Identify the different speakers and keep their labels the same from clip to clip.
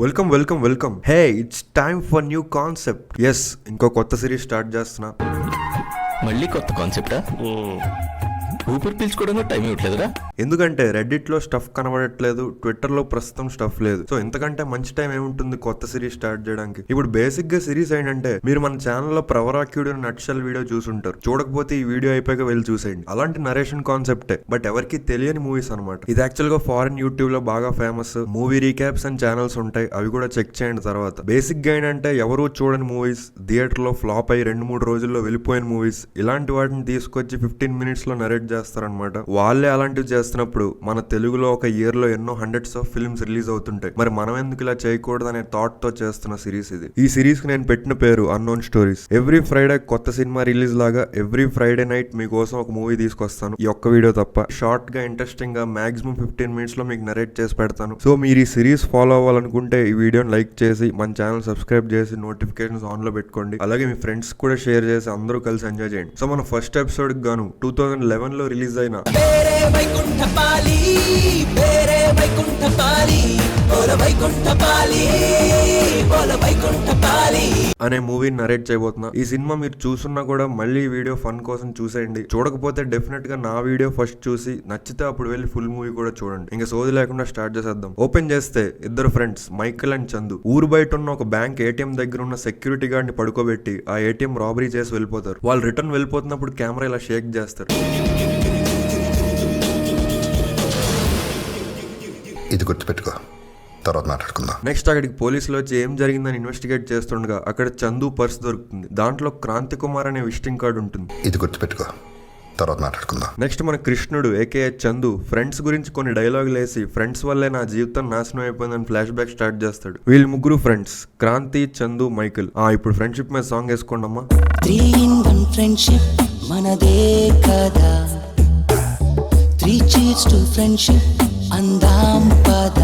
Speaker 1: Welcome. Hey, it's time for new concept. Yes, ఇంకో కొత్త series start చేస్తున్నా.
Speaker 2: మళ్ళీ కొత్త కాన్సెప్టా? ఊపిరి పీల్చుకోవడానికి టైం ఇవ్వట్లేదురా.
Speaker 1: ఎందుకంటే రెడ్డిట్ లో స్టఫ్ కనబడట్లేదు, ట్విట్టర్ లో ప్రస్తుతం స్టఫ్ లేదు. సో ఇంతకంటే మంచి టైం ఏముంటుంది కొత్త సిరీస్ స్టార్ట్ చేయడానికి. ఇప్పుడు బేసిక్ గా సిరీస్ ఏంటంటే, మీరు మన ఛానల్లో ప్రవరాక్యుడు నట్షల్ వీడియో చూసుంటారు. చూడకపోతే ఈ వీడియో అయిపోయాక వెళ్ళి చూసేయండి. అలాంటి నరేషన్ కాన్సెప్టే, బట్ ఎవరికి తెలియని మూవీస్ అనమాట. ఇది యాక్చువల్ గా ఫారెన్ యూట్యూబ్ లో బాగా famous. Movie recaps and channels ఉంటాయి, అవి కూడా చెక్ చేయండి. తర్వాత బేసిక్ గా ఏంటంటే, ఎవరు చూడని మూవీస్, థియేటర్ లో ఫ్లాప్ అయ్యి 2-3 రోజుల్లో వెళ్ళిపోయిన మూవీస్, ఇలాంటి వాటిని తీసుకొచ్చి 15 minutes లో నరేట్ చేస్తారనమాట. వాళ్ళే అలాంటివి చేస్తున్నప్పుడు మన తెలుగులో ఒక ఇయర్ లో ఎన్నో హండ్రెడ్స్ ఆఫ్ ఫిల్మ్స్ రిలీజ్ అవుతుంటాయి. మరి మనం ఎందుకు ఇలా చేయకూడదు అనే థాట్ తో చేస్తున్న సిరీస్ ఇది. ఈ సిరీస్ కి నేను పెట్టిన పేరు అన్నోన్ స్టోరీస్. ఎవ్రీ ఫ్రైడే కొత్త సినిమా రిలీజ్ లాగా ఎవ్రీ ఫ్రైడే నైట్ మీకోసం ఒక మూవీ తీసుకొస్తాను, ఈ ఒక్క వీడియో తప్ప. షార్ట్ గా, ఇంట్రెస్టింగ్ గా, మాక్సిమం 15 minutes లో మీకు నరేట్ చేసి పెడతాను. సో మీరు ఈ సిరీస్ ఫాలో అవ్వాలనుకుంటే ఈ వీడియోని లైక్ చేసి మన ఛానల్ సబ్స్క్రైబ్ చేసి నోటిఫికేషన్స్ ఆన్ లో పెట్టుకోండి. అలాగే మీ ఫ్రెండ్స్ కూడా షేర్ చేసి అందరూ కలిసి ఎంజాయ్ చేయండి. సో మన ఫస్ట్ ఎపిసోడ్ గాను 2011 లో రిలీజ్ అయిన అనే మూవీని నరేట్ చేయబోతున్నా. ఈ సినిమా మీరు చూసున్నా కూడా మళ్ళీ వీడియో ఫన్ కోసం చూసేయండి. చూడకపోతే డెఫినెట్ గా నా వీడియో ఫస్ట్ చూసి నచ్చితే అప్పుడు వెళ్ళి ఫుల్ మూవీ కూడా చూడండి. ఇంకా సోది లేకుండా స్టార్ట్ చేసేద్దాం. ఓపెన్ చేస్తే ఇద్దరు ఫ్రెండ్స్ మైకేల్ అండ్ చందు ఊరు బయట ఉన్న ఒక బ్యాంక్ ఏటీఎం దగ్గర ఉన్న సెక్యూరిటీ గార్డ్ ని పడుకోబెట్టి ఆ ఏటీఎం రాబరీ చేసి వెళ్ళిపోతారు. వాళ్ళు రిటర్న్ వెళ్ళిపోతున్నప్పుడు కెమెరా ఇలా షేక్ చేస్తారు.
Speaker 3: ఇది గుర్తుపెట్టుకో, తర్వాత మాట్లాడుకుందాం.
Speaker 1: నెక్స్ట్ అక్కడికి పోలీసులు వచ్చి ఏం జరిగిందని ఇన్వెస్టిగేట్ చేస్తుండగా అక్కడ చందు పర్స్ దొరుకుతుంది. దాంట్లో క్రాంతి కుమార్ అనే విజిటింగ్ కార్డు ఉంటుంది.
Speaker 3: ఇది గుర్తుపెట్టుకో, తర్వాత మాట్లాడుకుందాం.
Speaker 1: నెక్స్ట్ మన కృష్ణుడు ఏకే చందు ఫ్రెండ్స్ గురించి కొన్ని డైలాగులు వేసి ఫ్రెండ్స్ వల్లే నా జీవితం నాశనం అయిపోయిందని ఫ్లాష్ బ్యాక్ స్టార్ట్ చేస్తాడు. వీళ్ళు ముగ్గురు ఫ్రెండ్స్, క్రాంతి, చందు, మైకేల్. ఇప్పుడు ఫ్రెండ్షిప్ మీద సాంగ్ వేసుకోండి అమ్మా. మనదే కదా 3 cheers to friendship అందాం పద.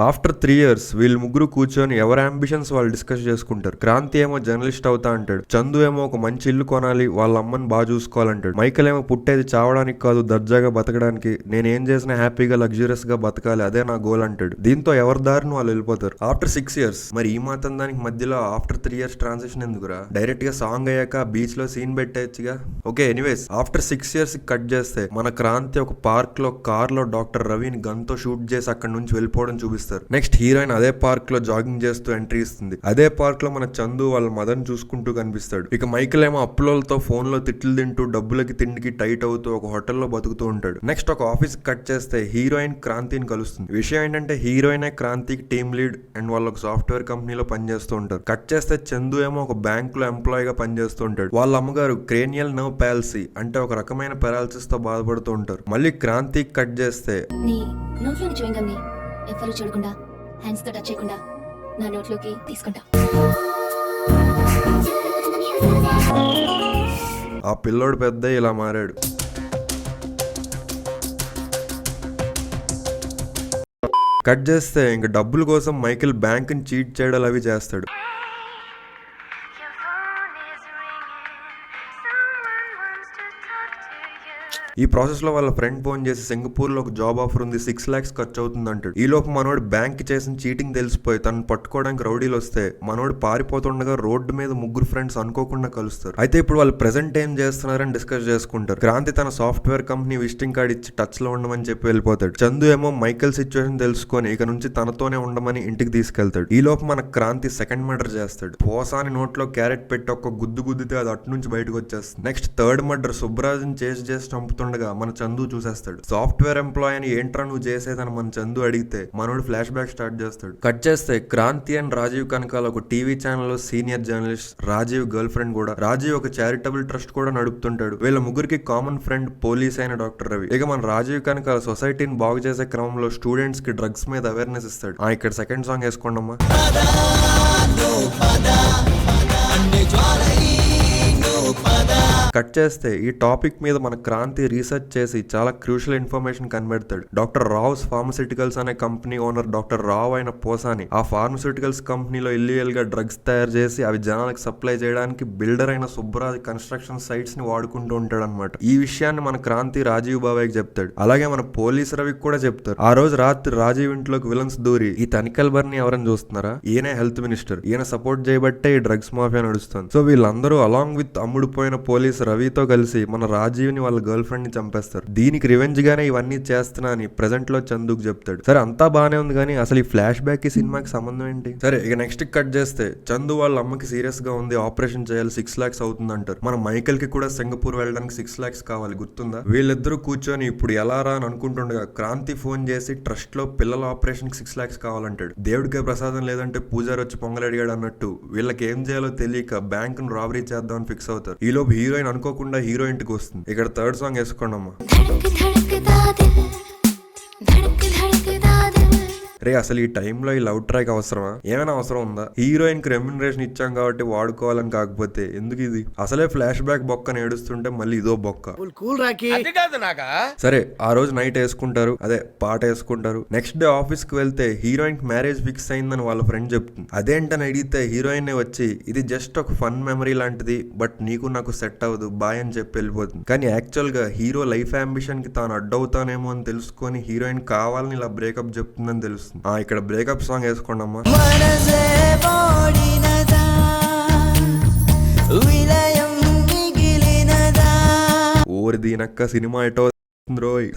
Speaker 1: ఆఫ్టర్ 3 years వీళ్ళు ముగ్గురు కూర్చొని ఎవరి అంబిషన్స్ వాళ్ళు డిస్కస్ చేసుకుంటారు. క్రాంతి ఏమో జర్నలిస్ట్ అవుతా అంటాడు. చందు ఏమో ఒక మంచి ఇల్లు కొనాలి, వాళ్ళ అమ్మని బాగా చూసుకోవాలంటాడు. మైకేల్ ఏమో పుట్టేది చావడానికి కాదు, దర్జాగా బతకడానికి. నేను ఏం చేసినా హ్యాపీగా లగ్జూరియస్ గా బతకాలి, అదే నా గోల్ అంటాడు. దీంతో ఎవరి దారిని వాళ్ళు వెళ్ళిపోతారు. ఆఫ్టర్ 6 years మరి ఈ మాత్రం దానికి మధ్యలో ఆఫ్టర్ 3 years ట్రాన్సిషన్ ఎందుకురా? డైరెక్ట్ గా సాంగ్ అయ్యాక బీచ్ లో సీన్ పెట్టేయచ్చుగా. Okay, anyways after 6 years cut చేస్తే మన క్రాంతి ఒక పార్క్ లో కార్ లో డాక్టర్ రవిని గన్ తో షూట్ చేసి అక్కడ నుంచి వెళ్ళిపోవడం చూపిస్తారు. నెక్స్ట్ హీరోయిన్ అదే పార్క్ లో జాగింగ్ చేస్తూ ఎంట్రీ ఇస్తుంది. అదే పార్క్ లో మన చందు వాళ్ళ మదర్ చూసుకుంటూ కనిపిస్తాడు. ఇక మైకేల్ ఏమో అప్పులతో ఫోన్ లో తిట్లు తింటూ డబ్బులకి తిండికి టైట్ అవుతూ ఒక హోటల్లో బతుకుతూ ఉంటాడు. నెక్స్ట్ ఒక ఆఫీస్ కట్ చేస్తే హీరోయిన్ క్రాంతిని కలుస్తుంది. విషయం ఏంటంటే హీరోయిన్ క్రాంతికి టీమ్ లీడ్ అండ్ వాళ్ళు ఒక సాఫ్ట్వేర్ కంపెనీలో పనిచేస్తూ ఉంటారు. కట్ చేస్తే చందు ఏమో ఒక బ్యాంక్ లో ఎంప్లాయ్ గా పనిచేస్తూ ఉంటాడు. వాళ్ళ అమ్మగారు క్రేనియల్ నర్వ్ పాలసీ అంటే ఒక రకమైన పారాలసిస్ తో బాధపడుతూ ఉంటారు. మళ్ళీ క్రాంతి కట్ చేస్తే
Speaker 4: నీ నోట్లోని చూయింగం ని ఎవ్వరూ చూడకుండా హ్యాండ్స్ తో టచ్ చేయకుండా నా నోట్లోకి తీసుకుంటా.
Speaker 1: ఆ పిల్లోడు పెద్ద ఇలా మారాడు. కట్ చేస్తే ఇంక డబ్బుల కోసం మైకేల్ బ్యాంక్ ని చీట్ చేయడాలు అవి చేస్తాడు. ఈ ప్రాసెస్ లో వాళ్ళ ఫ్రెండ్ ఫోన్ చేసి సింగపూర్ లో ఒక జాబ్ ఆఫర్ ఉంది, 6 lakhs ఖర్చు అవుతుంది అంటాడు. ఈ లోపు మనోడు బ్యాంక్ చేసిన చీటింగ్ తెలిసిపోయి తను పట్టుకోవడానికి రౌడీలు వస్తే మనోడు పారిపోతుండగా రోడ్డు మీద ముగ్గురు ఫ్రెండ్స్ అనుకోకుండా కలుస్తారు. అయితే ఇప్పుడు వాళ్ళు ప్రెసెంట్ ఏం చేస్తున్నారని డిస్కస్ చేసుకుంటారు. క్రాంతి తన సాఫ్ట్వేర్ కంపెనీ విజిటింగ్ కార్డ్ ఇచ్చి టచ్ లో ఉండమని చెప్పి వెళ్ళిపోతాడు. చందు ఏమో మైకేల్ సిచ్యువేషన్ తెలుసుకొని ఇక నుంచి తనతోనే ఉండమని ఇంటికి తీసుకెళ్తాడు. ఈ లోపు మన క్రాంతి సెకండ్ మర్డర్ చేస్తాడు. పోసాని నోట్లో క్యారెట్ పెట్టి ఒక గుద్దితే అది అటు నుంచి బయటకు వచ్చేస్తుంది. నెక్స్ట్ థర్డ్ మర్డర్ సుబ్రాజ్ని చేసి చంపుతుండగా మన చందు చూసేస్తాడు. సాఫ్ట్వేర్ ఎంప్లాయ్ అని ఏంట్రా నువ్వు చేసేదని మన చందు అడిగితే మనోడు ఫ్లాష్ బ్యాక్ స్టార్ట్ చేస్తాడు. కట్ చేస్తే క్రాంతి అండ్ రాజీవ్ కనకాల ఒక టీవీ ఛానల్ లో senior journalist. Rajeev girlfriend కూడా. రాజీవ్ ఒక చారిటబుల్ ట్రస్ట్ కూడా నడుపుతుంటాడు. వీళ్ళ ముగ్గురికి కామన్ ఫ్రెండ్ పోలీస్ అయిన డాక్టర్ రవి. ఇక మన రాజీవ్ కనకాల సొసైటీని బాగు చేసే క్రమంలో స్టూడెంట్స్ కి డ్రగ్స్ మీద అవేర్నెస్ ఇస్తాడు. ఇక్కడ సెకండ్ సాంగ్ వేసుకోండమ్మా. కట్ చేస్తే ఈ టాపిక్ మీద మన క్రాంతి రీసెర్చ్ చేసి చాలా క్రూషియల్ ఇన్ఫర్మేషన్ కనిపెడతాడు. డాక్టర్ రావ్స్ ఫార్మస్యూటికల్స్ అనే కంపెనీ ఓనర్ డాక్టర్ రావ్ అయిన పోసాని ఆ ఫార్మస్యూటికల్స్ కంపెనీలో ఇల్లీగల్ గా డ్రగ్స్ తయారు చేసి అవి జనాలకు సప్లై చేయడానికి బిల్డర్ అయిన సుబ్బరాజ్ కన్స్ట్రక్షన్ సైట్స్ ని వాడుకుంటూ ఉంటాడు అనమాట. ఈ విషయాన్ని మన క్రాంతి రాజీవ్ బాబాయ్కి చెప్తాడు. అలాగే మన పోలీస్ రవికి కూడా చెప్తారు. ఆ రోజు రాత్రి రాజీవ్ ఇంట్లోకి విలన్స్ దూరి ఈ తనిఖీల బర్ని ఎవరైనా చూస్తున్నారా, ఈయన హెల్త్ మినిస్టర్, ఈయన సపోర్ట్ చేయబట్టే ఈ డ్రగ్స్ మాఫియా నడుస్తుంది. సో వీళ్ళందరూ అలాంగ్ విత్ అమ్ముడుపోయిన పోలీస్ రవితో కలిసి మన రాజీవ్ ని వాళ్ళ గర్ల్ ఫ్రెండ్ ని చంపేస్తారు. దీనికి రివెంజ్ గానే ఇవన్నీ చేస్తున్నా అని ప్రెజెంట్ లో చందుకు చెప్తాడు. సరే అంతా బానే ఉంది కానీ అసలు ఈ ఫ్లాష్ బ్యాక్ కి సినిమాకి సంబంధం ఏంటి? సరే ఇక నెక్స్ట్ కట్ చేస్తే చందు వాళ్ళ అమ్మకి సీరియస్ గా ఉంది, ఆపరేషన్ చేయాలి, 6 lakhs అవుతుంది అంటారు. మన మైకల్ కి కూడా సింగపూర్ వెళ్ళడానికి 6 lakhs కావాలి, గుర్తుందా? వీళ్ళిద్దరూ కూర్చొని ఇప్పుడు ఎలా రా అని అనుకుంటుండగా క్రాంతి ఫోన్ చేసి ట్రస్ట్ లో పిల్లల ఆపరేషన్ కి 6 lakhs కావాలంటాడు. దేవుడికే ప్రసాదం లేదంటే పూజారి వచ్చి పొంగల్ అడిగాడు అన్నట్టు వీళ్ళకి ఏం చేయాలో తెలియక బ్యాంక్ ను రాబరీ చేద్దామని ఫిక్స్ అవుతారు. ఈలోపు హీరోయిన్ అనుకోకుండా హీరో ఇంటికి వస్తుంది. ఇక్కడ థర్డ్ సాంగ్ వేసుకోండి అమ్మా. రే అసలు ఈ టైంలో ఈ లవ్ ట్రాక్ అవసరమా? ఏమైనా అవసరం ఉందా? హీరోయిన్ కి రెమ్యునరేషన్ ఇచ్చాం కాబట్టి వాడుకోవాలని, కాకపోతే ఎందుకు ఇది? అసలే ఫ్లాష్ బ్యాక్ బొక్కని ఏడుస్తుంటే మళ్ళీ ఇదో బొక్క. సరే ఆ రోజు నైట్ వేసుకుంటారు, అదే పాట వేసుకుంటారు. నెక్స్ట్ డే ఆఫీస్ కి వెళ్తే హీరోయిన్ కి మ్యారేజ్ ఫిక్స్ అయిందని వాళ్ళ ఫ్రెండ్ చెప్తుంది. అదేంటని అడిగితే హీరోయిన్ వచ్చి ఇది జస్ట్ ఒక ఫన్ మెమరీ లాంటిది, బట్ నీకు నాకు సెట్ అవ్వదు, బాయ్ అని చెప్పి వెళ్ళిపోతుంది. కానీ యాక్చువల్ గా హీరో లైఫ్ అంబిషన్ కి తాను అడ్డవుతానేమో అని తెలుసుకొని హీరోయిన్ కావాలని ఇలా బ్రేకప్ చెప్తుందని తెలుస్తుంది. ఇక్కడ బ్రేకప్ సాంగ్ వేసుకోండి అమ్మా. ఓరి దీనక్క సినిమా ఎటో.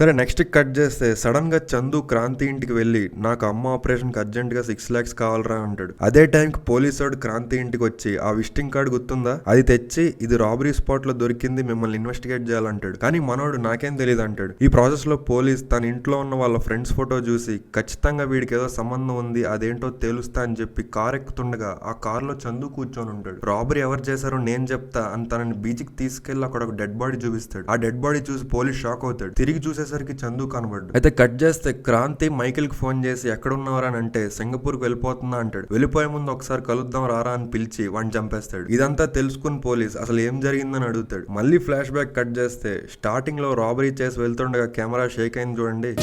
Speaker 1: సరే నెక్స్ట్ కట్ చేస్తే సడన్ గా చందు క్రాంతి ఇంటికి వెళ్ళి నాకు అమ్మ ఆపరేషన్ కి అర్జెంట్ గా 6 lakhs కావాలరా అంటాడు. అదే టైం కి పోలీసు వాడు క్రాంతి ఇంటికి వచ్చి ఆ విజిటింగ్ కార్డు గుర్తుందా, అది తెచ్చి ఇది రాబరీ స్పాట్ లో దొరికింది, మిమ్మల్ని ఇన్వెస్టిగేట్ చేయాలంటాడు. కానీ మనోడు నాకేం తెలియదు అంటాడు. ఈ ప్రాసెస్ లో పోలీస్ తన ఇంట్లో ఉన్న వాళ్ళ ఫ్రెండ్స్ ఫోటో చూసి ఖచ్చితంగా వీడికి ఏదో సంబంధం ఉంది, అదేంటో తేలుస్తా అని చెప్పి కార్ ఎక్కుతుండగా ఆ కార్ లో చందు కూర్చొని ఉంటాడు. రాబరీ ఎవరు చేశారో నేను చెప్తా అని తనని బీచ్కి తీసుకెళ్లి అక్కడ ఒక డెడ్ బాడీ చూపిస్తాడు. ఆ డెడ్ బాడీ చూసి పోలీస్ షాక్ అవుతాడు. తిరిగి చూసేసరికి చందు కనబడ్డు. అయితే కట్ చేస్తే క్రాంతి మైకిల్ కి ఫోన్ చేసి ఎక్కడున్నారా అని అంటే సింగపూర్ కి వెళ్ళిపోతున్నా అంటాడు. వెళ్ళిపోయే ముందు ఒకసారి కలుద్దాం రారా అని పిలిచి వాడిని చంపేస్తాడు. ఇదంతా తెలుసుకుని పోలీస్ అసలు ఏం జరిగిందని అడుగుతాడు. మళ్ళీ ఫ్లాష్ బ్యాక్ కట్ చేస్తే స్టార్టింగ్ లో రాబరీ చేసి వెళ్తుండగా కెమెరా షేక్ అయింది చూడండి.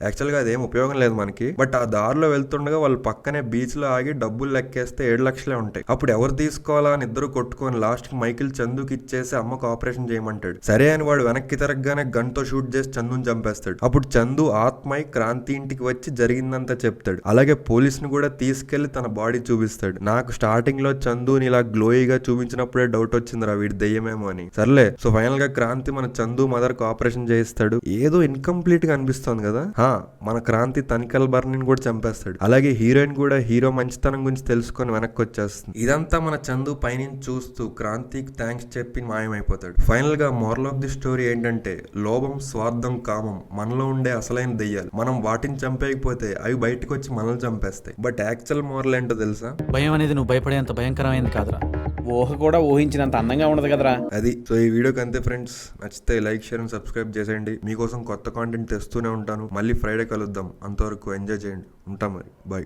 Speaker 1: యాక్చువల్ గా అదేం ఉపయోగం లేదు మనకి, బట్ ఆ దారిలో వెళ్తుండగా వాళ్ళు పక్కనే బీచ్ లో ఆగి డబ్బులు లెక్కేస్తే 7 లక్షలే ఉంటాయి. అప్పుడు ఎవరు తీసుకోవాలా అని ఇద్దరు కొట్టుకొని లాస్ట్ కి మైకిల్ చందుకి ఇచ్చేసి అమ్మకు ఆపరేషన్ చేయమంటాడు. సరే అని వాడు వెనక్కి తిరగగానే గన్ తో షూట్ చేసి చందుని చంపేస్తాడు. అప్పుడు చందు ఆత్మై క్రాంతి ఇంటికి వచ్చి జరిగిందంతా చెప్తాడు. అలాగే పోలీస్ ని కూడా తీసుకెళ్లి తన బాడీ చూపిస్తాడు. నాకు స్టార్టింగ్ లో చందుని ఇలా గ్లోయిగా చూపించినప్పుడే డౌట్ వచ్చిందిరా వీడి దెయ్యమేమో అని. సర్లే సో ఫైనల్ గా క్రాంతి మన చందు మదర్ కు ఆపరేషన్ చేయిస్తాడు. ఏదో ఇన్కంప్లీట్ గా అనిపిస్తుంది కదా. మన క్రాంతి తనిఖీల బర్ని కూడా చంపేస్తాడు. అలాగే హీరోయిన్ కూడా హీరో మంచితనం గురించి తెలుసుకొని వెనక్కి వచ్చేస్తుంది. ఇదంతా మన చందు పైనుంచి చూస్తూ క్రాంతికి థ్యాంక్స్ చెప్పి మాయమైపోతాడు. ఫైనల్ గా మోరల్ ఆఫ్ ది స్టోరీ ఏంటంటే లోభం, స్వార్థం, కామం మనలో ఉండే అసలైన దెయ్యాలు. మనం వాటిని చంపేయకపోతే అవి బయటకు వచ్చి మనల్ని చంపేస్తాయి. బట్ యాక్చువల్ మోరల్ ఏంటో తెలుసా?
Speaker 5: భయం అనేది నువ్వు భయపడేంత భయంకరమైంది కాదురా, ఊహ కూడా ఊహించినంత అందంగా ఉండదు కదరా.
Speaker 1: అది సో ఈ వీడియోకి అంతే ఫ్రెండ్స్. నచ్చితే లైక్, షేర్ అండ్ సబ్స్క్రైబ్ చేసేయండి. మీకోసం కొత్త కాంటెంట్ తెస్తూనే ఉంటాను. మళ్ళీ ఫ్రైడే కలుద్దాం. అంతవరకు ఎంజాయ్ చేయండి. ఉంటాం మరి, బాయ్.